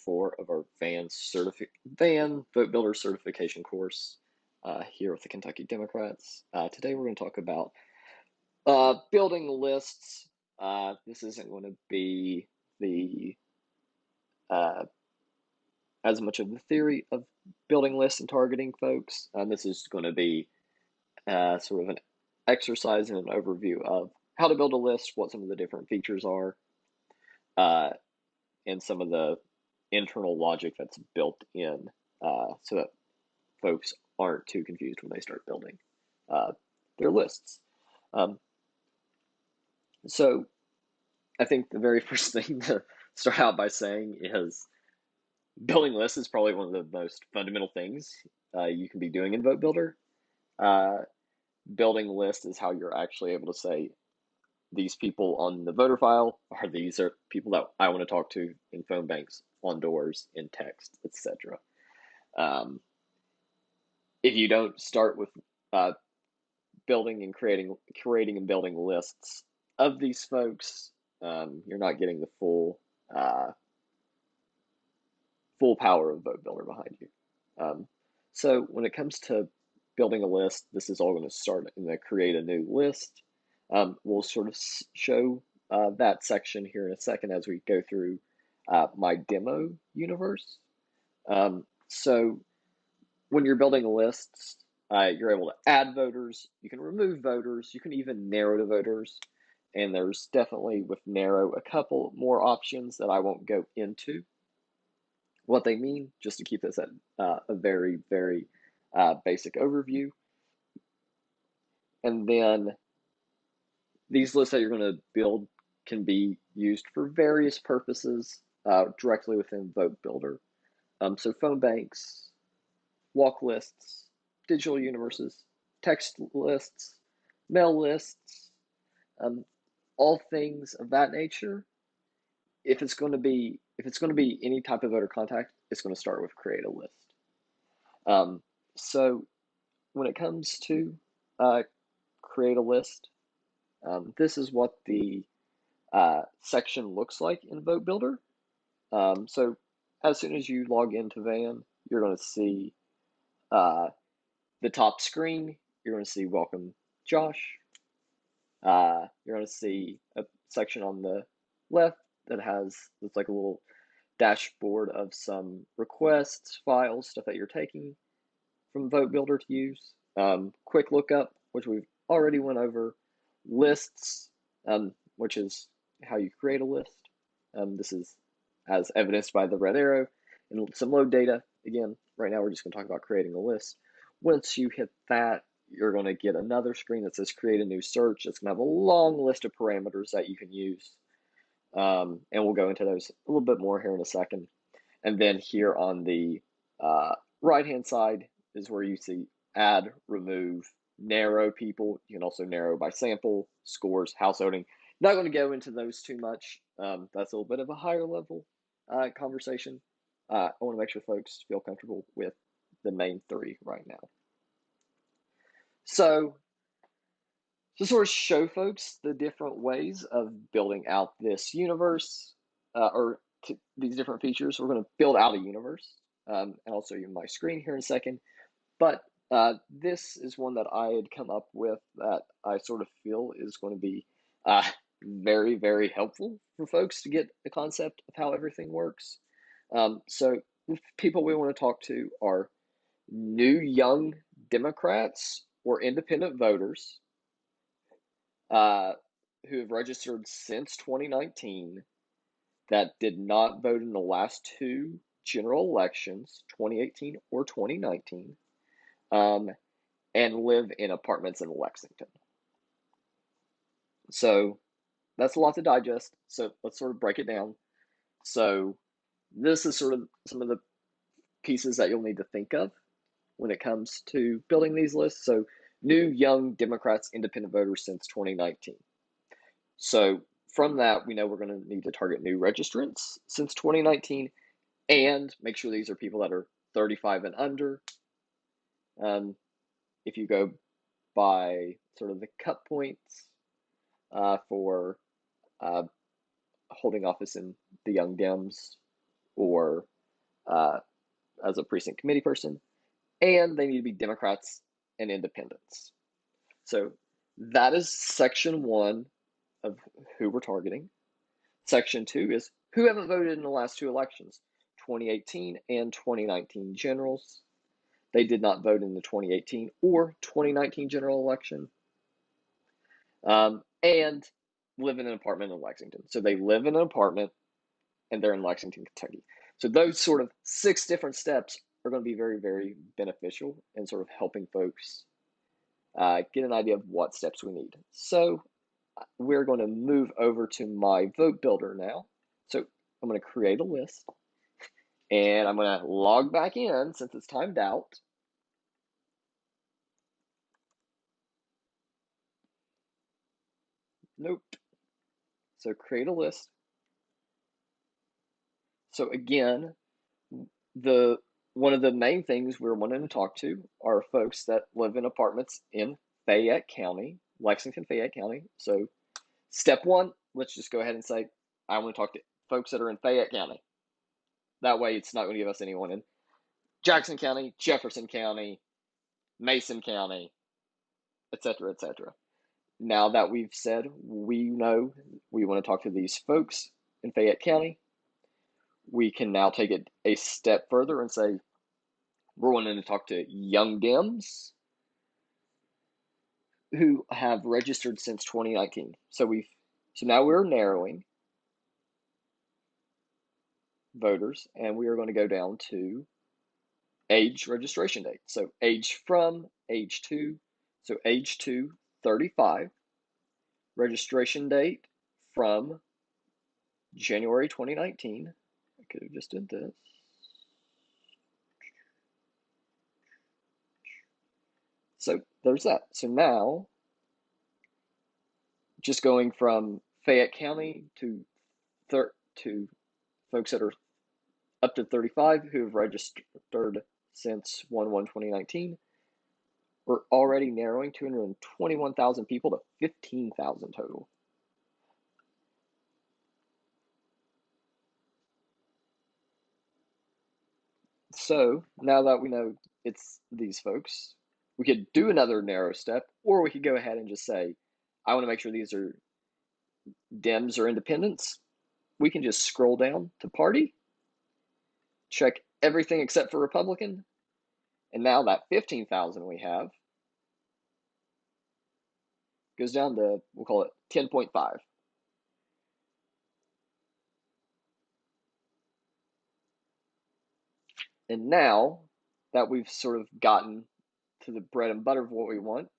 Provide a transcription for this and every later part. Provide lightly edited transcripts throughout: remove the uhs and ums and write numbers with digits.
4 of our Van Vote Builder certification course here with the Kentucky Democrats. Today we're going to talk about building lists. This isn't going to be the as much of the theory of building lists and targeting folks. This is going to be sort of an exercise and an overview of how to build a list, what some of the different features are, and some of the internal logic that's built in so that folks aren't too confused when they start building their lists. So I think the very first thing to start out by saying is building lists is probably one of the most fundamental things you can be doing in Vote Builder. Building lists is how you're actually able to say these people on the voter file these are people that I want to talk to in phone banks, on doors, in text, etc. If you don't start with building and curating and building lists of these folks, you're not getting the full power of Vote Builder behind you. So when it comes to building a list, this is all going to start in the create a new list. We'll sort of show that section here in a second as we go through my demo universe. So when you're building lists, you're able to add voters, you can remove voters, you can even narrow the voters, and there's definitely with narrow a couple more options that I won't go into what they mean, just to keep this at a very, very basic overview. And then these lists that you're going to build can be used for various purposes directly within Vote Builder. So phone banks, walk lists, digital universes, text lists, mail lists, all things of that nature. If it's going to be any type of voter contact, it's going to start with create a list. So when it comes to create a list, this is what the section looks like in Vote Builder. So as soon as you log into Van, you're going to see the top screen. You're going to see Welcome Josh. You're going to see a section on the left that it's like a little dashboard of some requests, files, stuff that you're taking from Vote Builder to use. Quick lookup, which we've already went over. Lists, which is how you create a list. This is as evidenced by the red arrow. And some load data. Again, right now we're just going to talk about creating a list. Once you hit that, you're going to get another screen that says create a new search. It's going to have a long list of parameters that you can use. And we'll go into those a little bit more here in a second. And then here on the right-hand side is where you see add, remove, narrow people. You can also narrow by sample, scores, householding. Not going to go into those too much. That's a little bit of a higher level conversation. I want to make sure folks feel comfortable with the main three right now. So to sort of show folks the different ways of building out this universe, these different features, we're going to build out a universe. And I'll show you my screen here in a second. But this is one that I had come up with that I sort of feel is going to be very, very helpful for folks to get the concept of how everything works. So the people we want to talk to are new young Democrats or independent voters who have registered since 2019 that did not vote in the last two general elections, 2018 or 2019, and live in apartments in Lexington. So that's a lot to digest. So let's sort of break it down. So this is sort of some of the pieces that you'll need to think of when it comes to building these lists. So new young Democrats, independent voters since 2019. So from that, we know we're going to need to target new registrants since 2019 and make sure these are people that are 35 and under. If you go by sort of the cut points for holding office in the Young Dems or as a precinct committee person, and they need to be Democrats and independents. So that is section 1 of who we're targeting. Section 2 is who haven't voted in the last 2 elections, 2018 and 2019 generals. They did not vote in the 2018 or 2019 general election. And live in an apartment in Lexington. So they live in an apartment and they're in Lexington, Kentucky. So those sort of 6 different steps are going to be very, very beneficial in sort of helping folks get an idea of what steps we need. So we're going to move over to my vote builder now. So I'm going to create a list and I'm going to log back in since it's timed out. Nope. So create a list. So again, one of the main things we're wanting to talk to are folks that live in apartments in Fayette County, Lexington, Fayette County. So step 1, let's just go ahead and say, I want to talk to folks that are in Fayette County. That way it's not going to give us anyone in Jackson County, Jefferson County, Mason County, etc., etc. Now that we've said we know we want to talk to these folks in Fayette County, we can now take it a step further and say we're wanting to talk to young Dems who have registered since 2019. So now we're narrowing voters, and we are going to go down to age registration date. So age from, age to, so age to 35, registration date from January 2019. I could have just did this. So there's that. So now, just going from Fayette County to folks that are up to 35 who have registered since 1/1/2019, we're already narrowing 221,000 people to 15,000 total. So now that we know it's these folks, we could do another narrow step, or we could go ahead and just say, I want to make sure these are Dems or independents. We can just scroll down to party, check everything except for Republican, and now that 15,000 we have goes down to, we'll call it 10.5. And now that we've sort of gotten to the bread and butter of what we want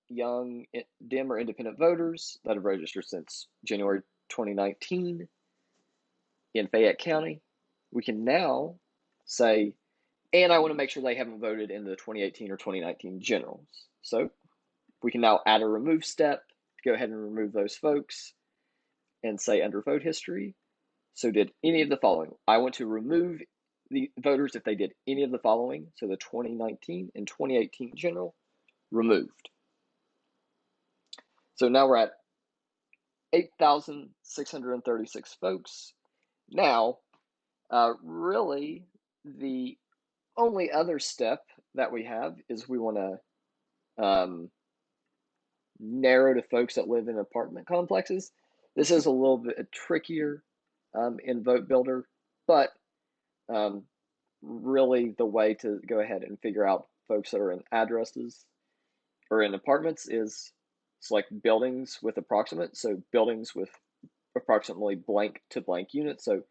young Dem or independent voters that have registered since January 2019 in Fayette County. We can now say, and I want to make sure they haven't voted in the 2018 or 2019 generals. So we can now add a remove step to go ahead and remove those folks and say under vote history. So did any of the following. I want to remove the voters if they did any of the following. So the 2019 and 2018 general, removed. So now we're at 8,636 folks. Now, really, the only other step that we have is we want to narrow to folks that live in apartment complexes. This is a little bit trickier in Vote Builder, but really the way to go ahead and figure out folks that are in addresses or in apartments is select buildings with approximate. So buildings with approximately blank to blank units. So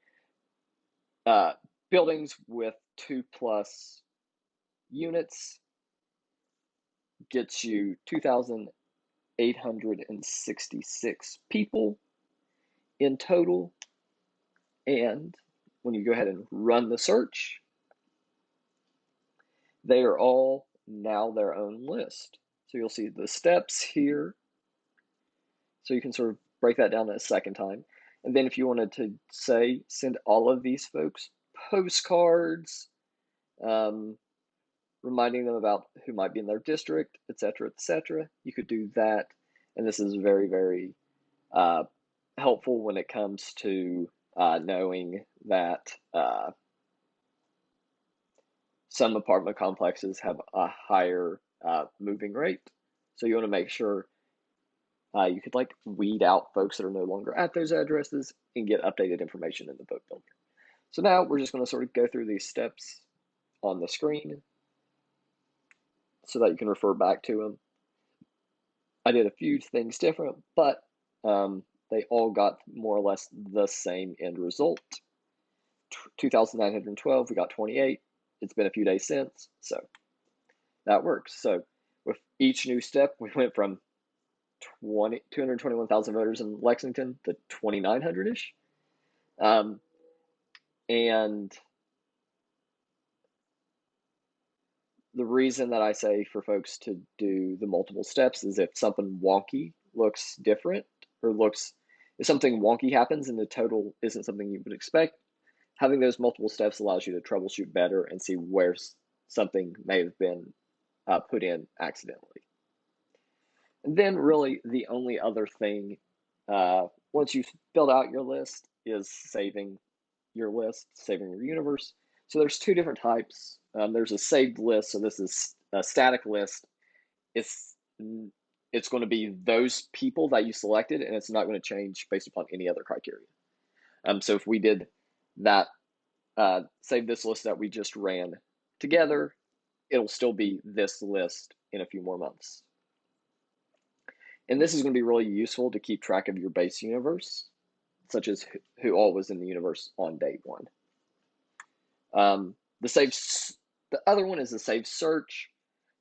buildings with 2+ units gets you 2,866 people in total. And when you go ahead and run the search, they are all now their own list. So you'll see the steps here. So you can sort of break that down a second time. And then if you wanted to say, send all of these folks postcards, reminding them about who might be in their district, etc., etc., you could do that. And this is very, very helpful when it comes to knowing that some apartment complexes have a higher moving rate. So you want to make sure you could like weed out folks that are no longer at those addresses and get updated information in the vote builder. So now we're just going to sort of go through these steps on the screen so that you can refer back to them. I did a few things different, but they all got more or less the same end result. 2,912, we got 28. It's been a few days since, so that works. So with each new step, we went from 221,000 voters in Lexington to 2,900-ish. And the reason that I say for folks to do the multiple steps is if something wonky looks different or if something wonky happens and the total isn't something you would expect, having those multiple steps allows you to troubleshoot better and see where something may have been put in accidentally. And then really the only other thing, once you've built out your list, is saving your list, saving your universe. So there's two different types. There's a saved list. So this is a static list. It's going to be those people that you selected, and it's not going to change based upon any other criteria. So if we did that, save this list that we just ran together, it'll still be this list in a few more months. And this is going to be really useful to keep track of your base universe, such as who all was in the universe on date one. The other one is the save search.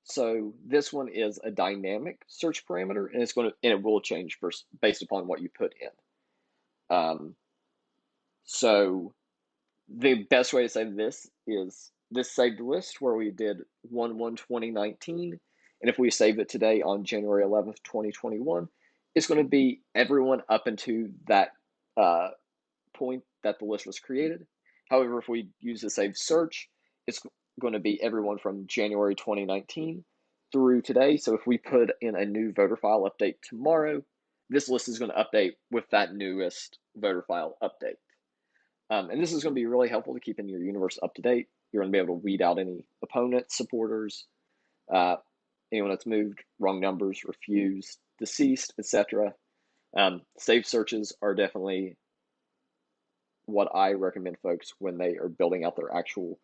So this one is a dynamic search parameter, and it will change based upon what you put in. So the best way to save this is this saved list where we did 1/1/2019, and if we save it today on January 11th, 2021, it's going to be everyone up into that point that the list was created. However, if we use the save search, it's going to be everyone from January 2019 through today. So if we put in a new voter file update tomorrow, this list is going to update with that newest voter file update. And this is going to be really helpful to keeping your universe up to date. You're going to be able to weed out any opponents, supporters, anyone that's moved, wrong numbers, refused, deceased, etc. Save searches are definitely what I recommend folks when they are building out their actual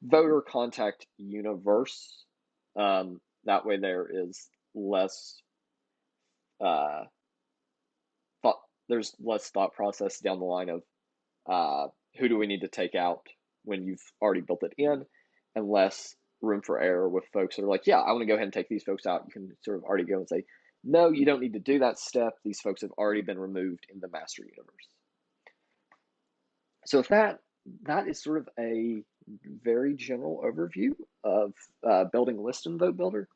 voter contact universe. That way there is less there's less thought process down the line of who do we need to take out when you've already built it in, and less room for error with folks that are like, yeah, I want to go ahead and take these folks out. You can sort of already go and say, no, you don't need to do that step. These folks have already been removed in the master universe. So if that is sort of a very general overview of building a list in Vote Builder.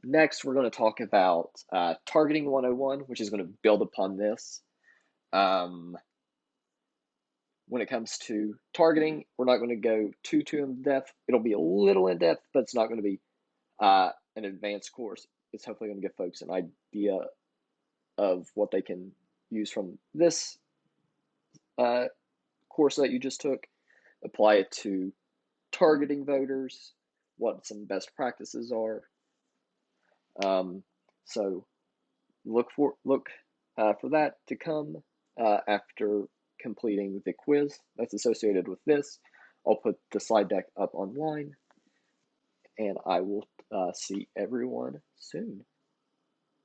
Next, we're going to talk about targeting 101, which is going to build upon this. When it comes to targeting, we're not going to go too in depth. It'll be a little in depth, but it's not going to be an advanced course. It's hopefully going to give folks an idea of what they can use from this course that you just took, apply it to targeting voters, what some best practices are. So look for that to come after completing the quiz that's associated with this. I'll put the slide deck up online, and I will see everyone soon.